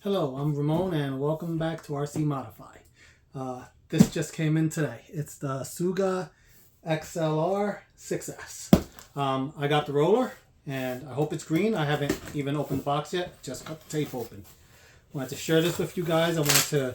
Hello, I'm Ramon and welcome back to RC Modify. This just came in today. It's the ASUGA XLR 6S. I got the roller and I hope it's green. I haven't even opened the box yet, just cut the tape open. I wanted to share this with you guys. I wanted to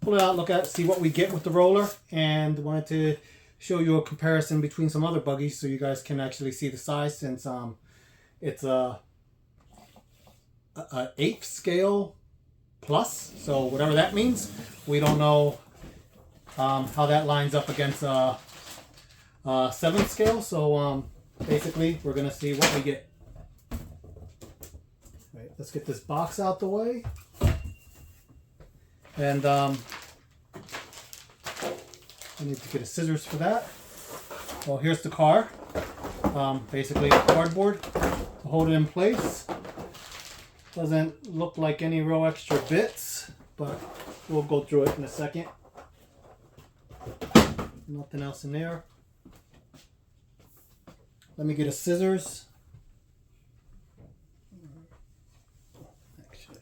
pull it out, look at, see what we get with the roller, and wanted to show you a comparison between some other buggies so you guys can actually see the size, since it's a 8th scale plus, so whatever that means. We don't know how that lines up against a 7th scale, so basically we're gonna see what we get. Right, let's get this box out the way, and I need to get a scissors for that. Well, here's the car. Basically cardboard to hold it in place. Doesn't look like any real extra bits, but we'll go through it in a second. Nothing else in there. Let me get a scissors. Actually,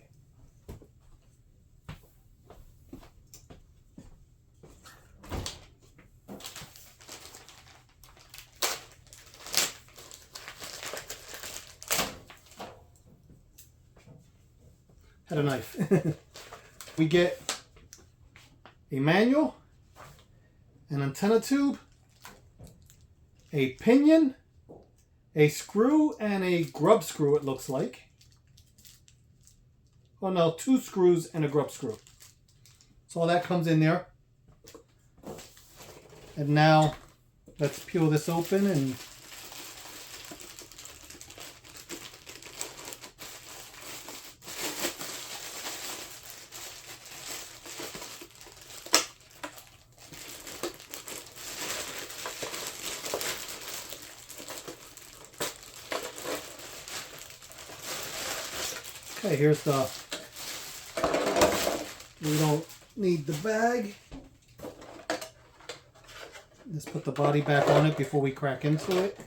had a knife. We get a manual, an antenna tube, a pinion, a screw, and a grub screw, it looks like. Oh no, 2 screws and a grub screw. So all that comes in there. And now let's peel this open and okay, here's the, we don't need the bag. Let's put the body back on it before we crack into it.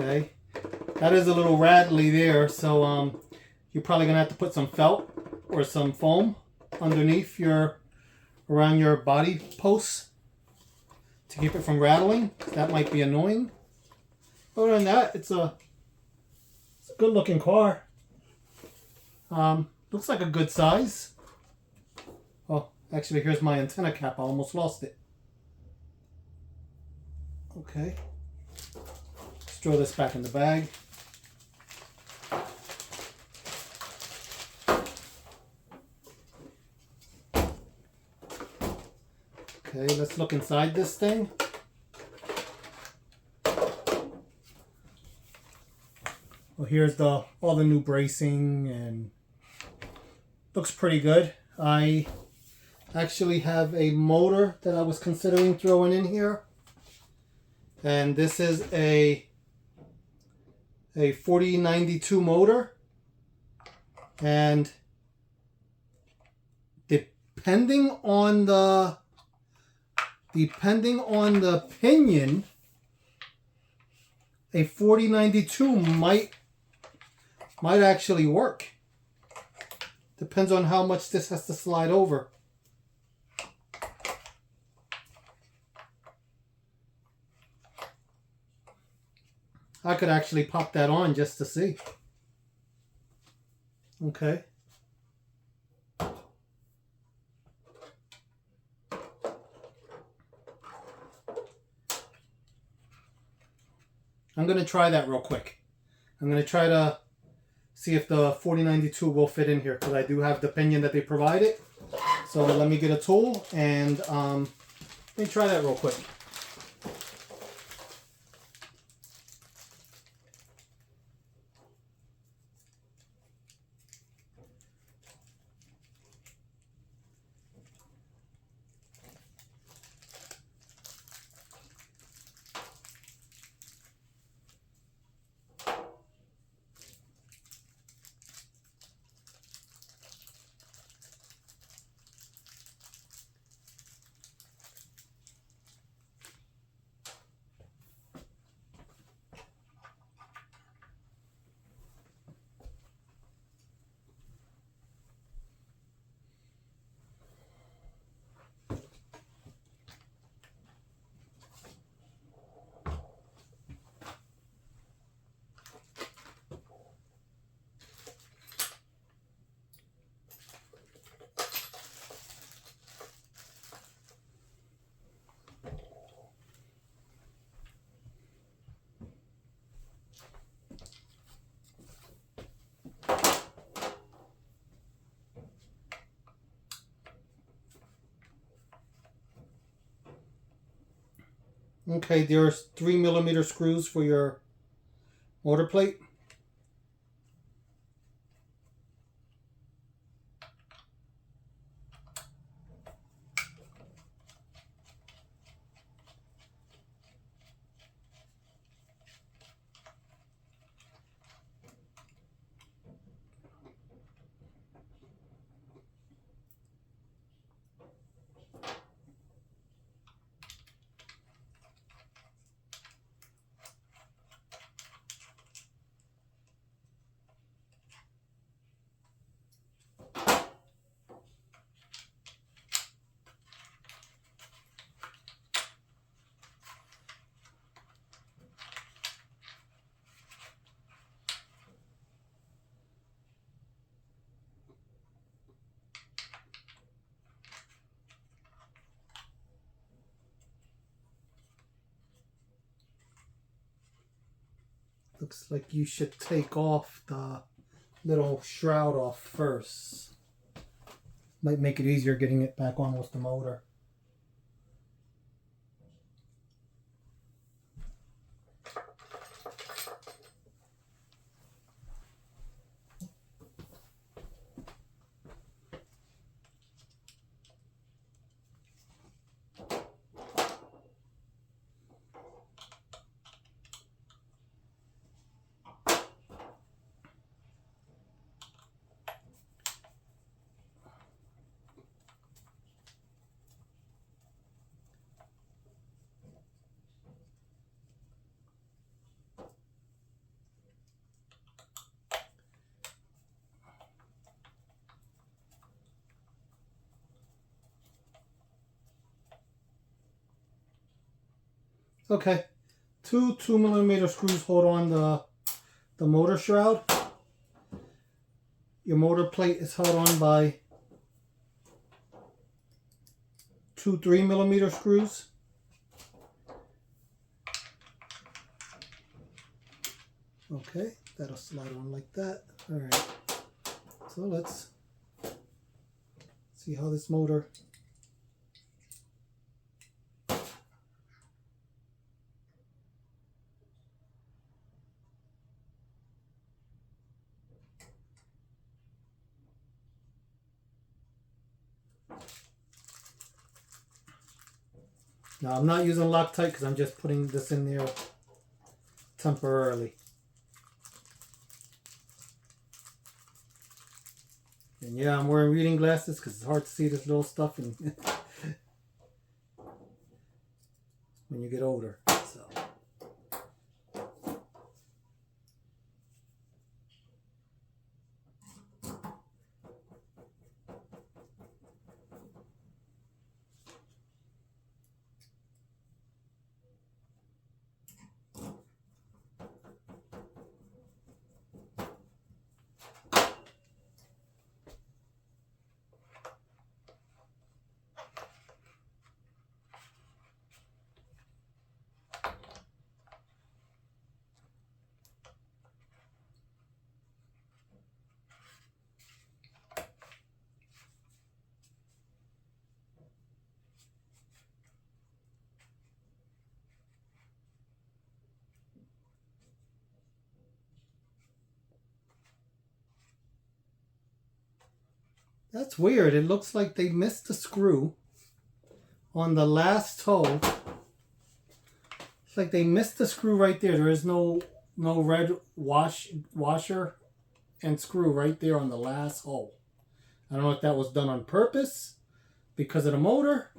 Okay, that is a little rattly there, so you're probably gonna have to put some felt or some foam underneath around your body posts to keep it from rattling. That might be annoying. Other than that, it's a good looking car. Looks like a good size. Oh, actually, here's my antenna cap. I almost lost it. Okay. Throw this back in the bag. Okay, let's look inside this thing. Well, here's all the new bracing, and looks pretty good. I actually have a motor that I was considering throwing in here, and this is a 4092 motor, and depending on the pinion, a 4092 might actually work. Depends on how much this has to slide over. I could actually pop that on just to see. Okay. I'm going to try that real quick. I'm going to try to see if the 4092 will fit in here, because I do have the pinion that they provided. So let me get a tool and let me try that real quick. Okay, there's 3mm screws for your motor plate. Looks like you should take off the little shroud off first. Might make it easier getting it back on with the motor. Okay, two 2mm screws hold on the motor shroud. Your motor plate is held on by two 3mm screws. Okay, that'll slide on like that. All right, so let's see how this motor. Now I'm not using Loctite because I'm just putting this in there temporarily. And yeah, I'm wearing reading glasses because it's hard to see this little stuff and when you get older. So. That's weird. It looks like they missed the screw on the last toe. It's like they missed the screw right there. There is no red washer and screw right there on the last hole. I don't know if that was done on purpose because of the motor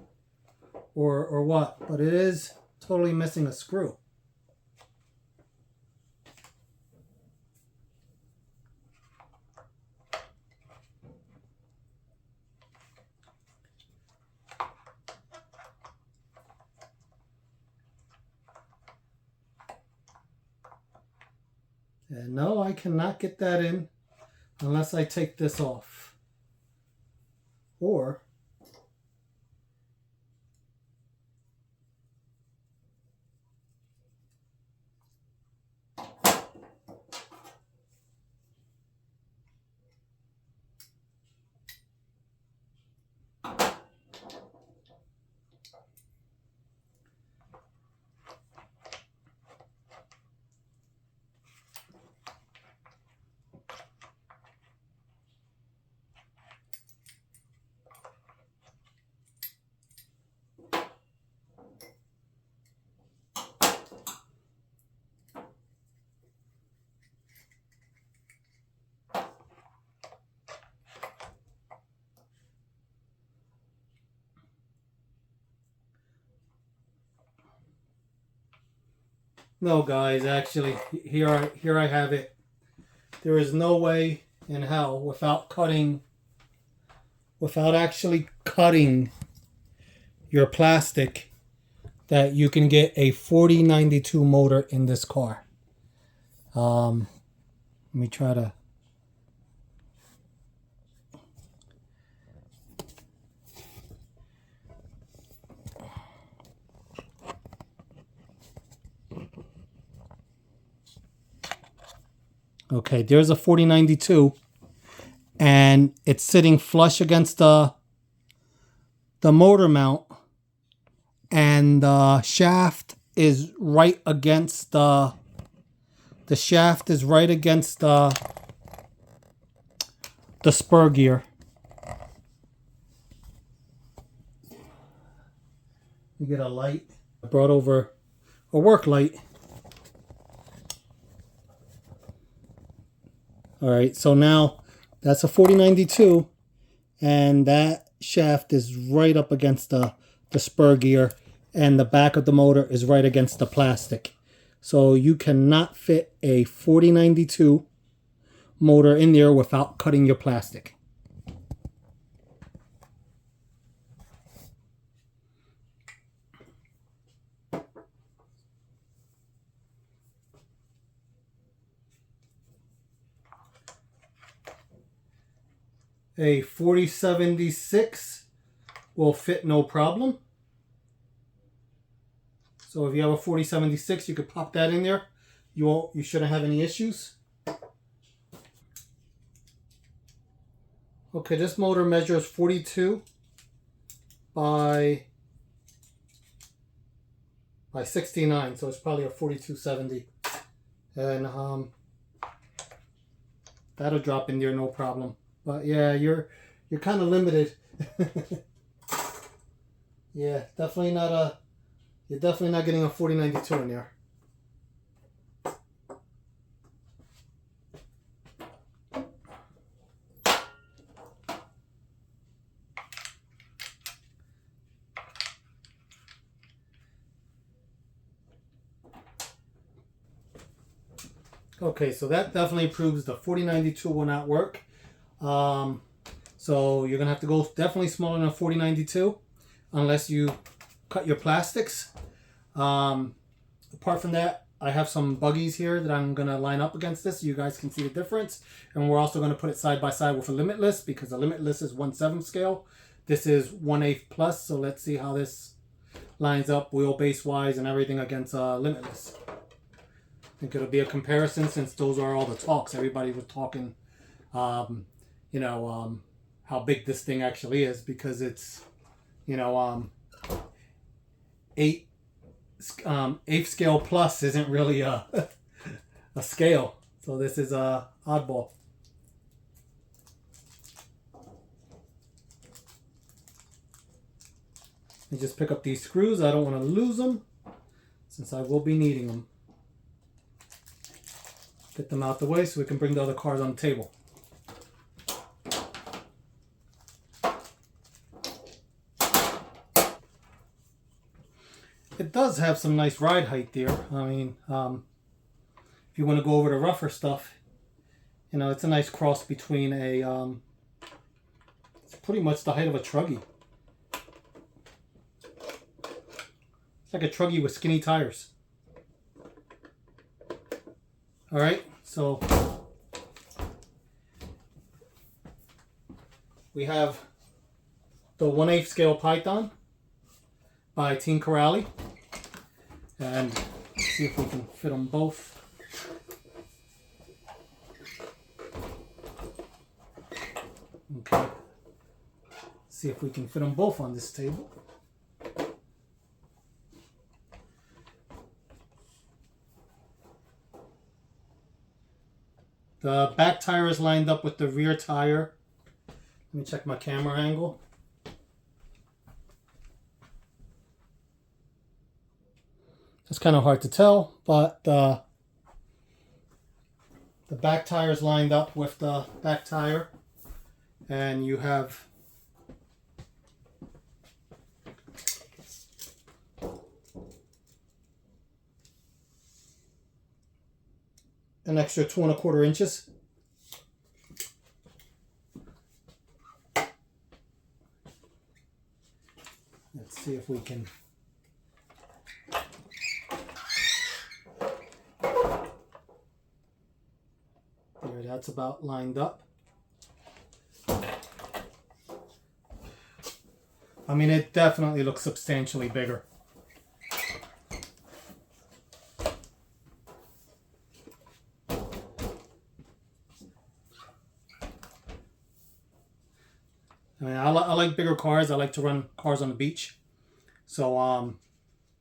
or what, but it is totally missing a screw. And no, I cannot get that in unless I take this off. Or No, guys, actually, here I have it. There is no way in hell without actually cutting your plastic that you can get a 4092 motor in this car. Let me try to. Okay, there's a 4092, and it's sitting flush against the motor mount, and the shaft is right against the shaft is right against the spur gear. You get a light. I brought over a work light. All right, so now that's a 4092, and that shaft is right up against the spur gear, and the back of the motor is right against the plastic. So you cannot fit a 4092 motor in there without cutting your plastic. A 4076 will fit no problem. So if you have a 4076, you could pop that in there. You shouldn't have any issues. Okay, this motor measures 42 by 69, so it's probably a 4270, and that'll drop in there no problem. But yeah, you're kind of limited. Yeah, definitely not you're definitely not getting a 4092 in there. Okay, so that definitely proves the 4092 will not work. So you're gonna have to go definitely smaller than a 4092 unless you cut your plastics. Apart from that, I have some buggies here that I'm gonna line up against this so you guys can see the difference. And we're also gonna put it side by side with a Limitless, because the Limitless is 1/7 scale. This is 1/8 plus, so let's see how this lines up wheelbase wise and everything against Limitless. I think it'll be a comparison, since those are all the talks. Everybody was talking, how big this thing actually is, because it's, eighth scale plus isn't really a scale. So this is a oddball. I just pick up these screws. I don't want to lose them, since I will be needing them. Get them out the way so we can bring the other cars on the table. It does have some nice ride height there. I mean, if you want to go over the rougher stuff, it's a nice cross between it's pretty much the height of a truggy. It's like a truggy with skinny tires. All right, so we have the 1/8 scale Python by Team Corally, and see if we can fit them both. Okay, see if we can fit them both on this table. The back tire is lined up with the rear tire. Let me check my camera angle. It's kind of hard to tell, but the back tire is lined up with the back tire, and you have an extra 2¼ inches. Let's see if we can. There, that's about lined up. I mean, it definitely looks substantially bigger. I mean, I like bigger cars. I like to run cars on the beach. So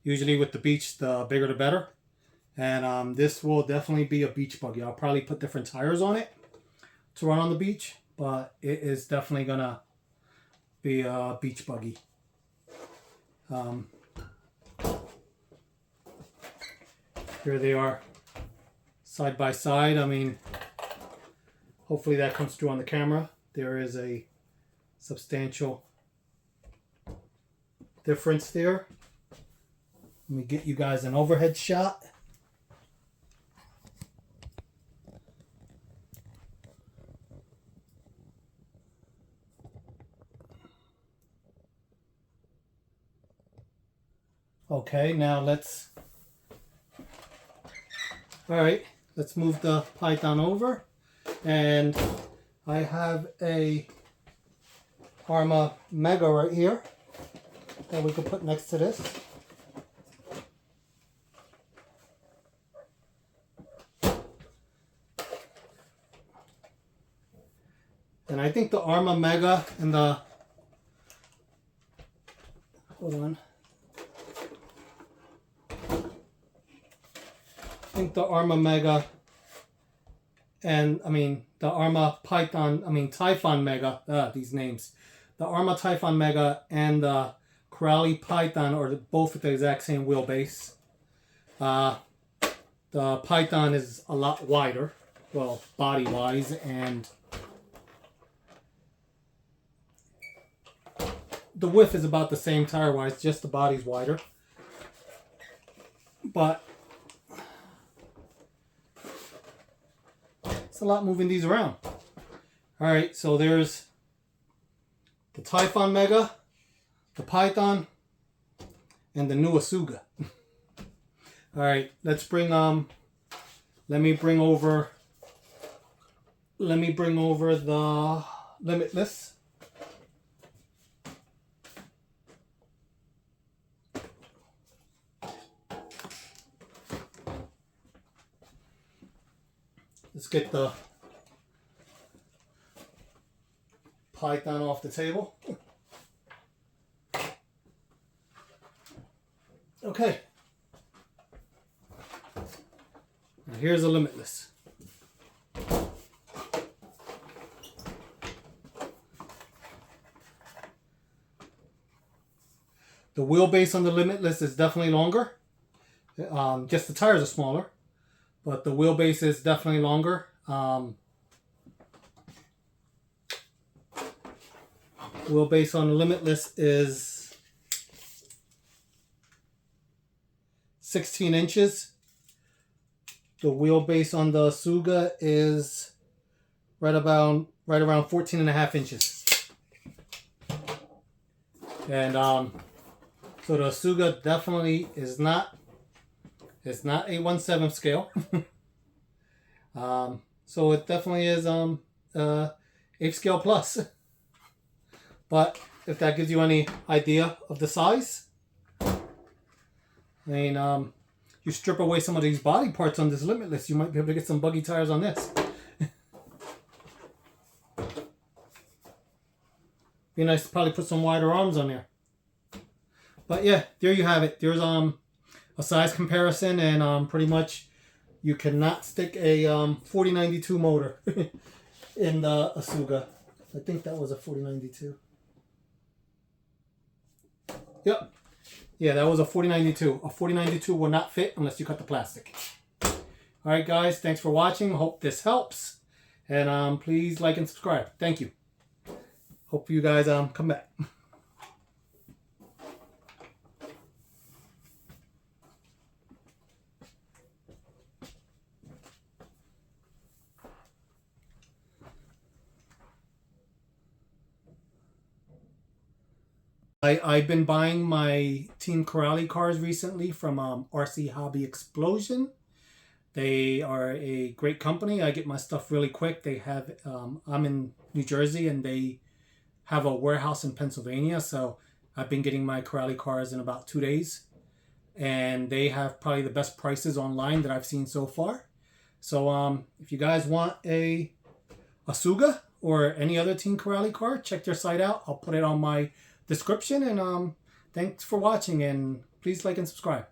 usually with the beach, the bigger the better. And this will definitely be a beach buggy. I'll probably put different tires on it to run on the beach, but it is definitely gonna be a beach buggy. Here they are, side by side. I mean, hopefully that comes through on the camera. There is a substantial difference there. Let me get you guys an overhead shot. Okay, now let's move the Python over. And I have a Arrma Mega right here that we could put next to this. And I think the Arrma Mega and the, hold on. I think the Arrma Mega and, the Arrma Python, Typhon Mega, these names. The Arrma Typhon Mega and the Corally Python are both with the exact same wheelbase. The Python is a lot wider, well, body-wise, and the width is about the same tire-wise, just the body's wider. But it's a lot moving these around. Alright, so there's the Typhon Mega, the Python, and the new ASUGA. Alright, let's bring let me bring over the Limitless. Let's get the Python off the table. Okay. Now here's a Limitless. The wheelbase on the Limitless is definitely longer. Just the tires are smaller, but the wheelbase is definitely longer. Wheelbase on the Limitless is 16 inches. The wheelbase on the ASUGA is right around 14.5 inches. And so the ASUGA definitely is not, it's not a 1/7 scale. So it definitely is 8 scale plus. But if that gives you any idea of the size, you strip away some of these body parts on this Limitless, you might be able to get some buggy tires on this. Be nice to probably put some wider arms on there. But yeah, there you have it. There's a size comparison, and pretty much you cannot stick a 4092 motor in the ASUGA. I think that was a 4092. Yep. Yeah, that was a 4092. A 4092 will not fit unless you cut the plastic. Alright guys, thanks for watching. Hope this helps. And please like and subscribe. Thank you. Hope you guys come back. I've been buying my Team Corally cars recently from RC Hobby Explosion. They are a great company. I get my stuff really quick. They have I'm in New Jersey and they have a warehouse in Pennsylvania, so I've been getting my Corally cars in about 2 days, and they have probably the best prices online that I've seen so far. So if you guys want a ASUGA or any other Team Corally car, check their site out. I'll put it on my description, and thanks for watching, and please like and subscribe.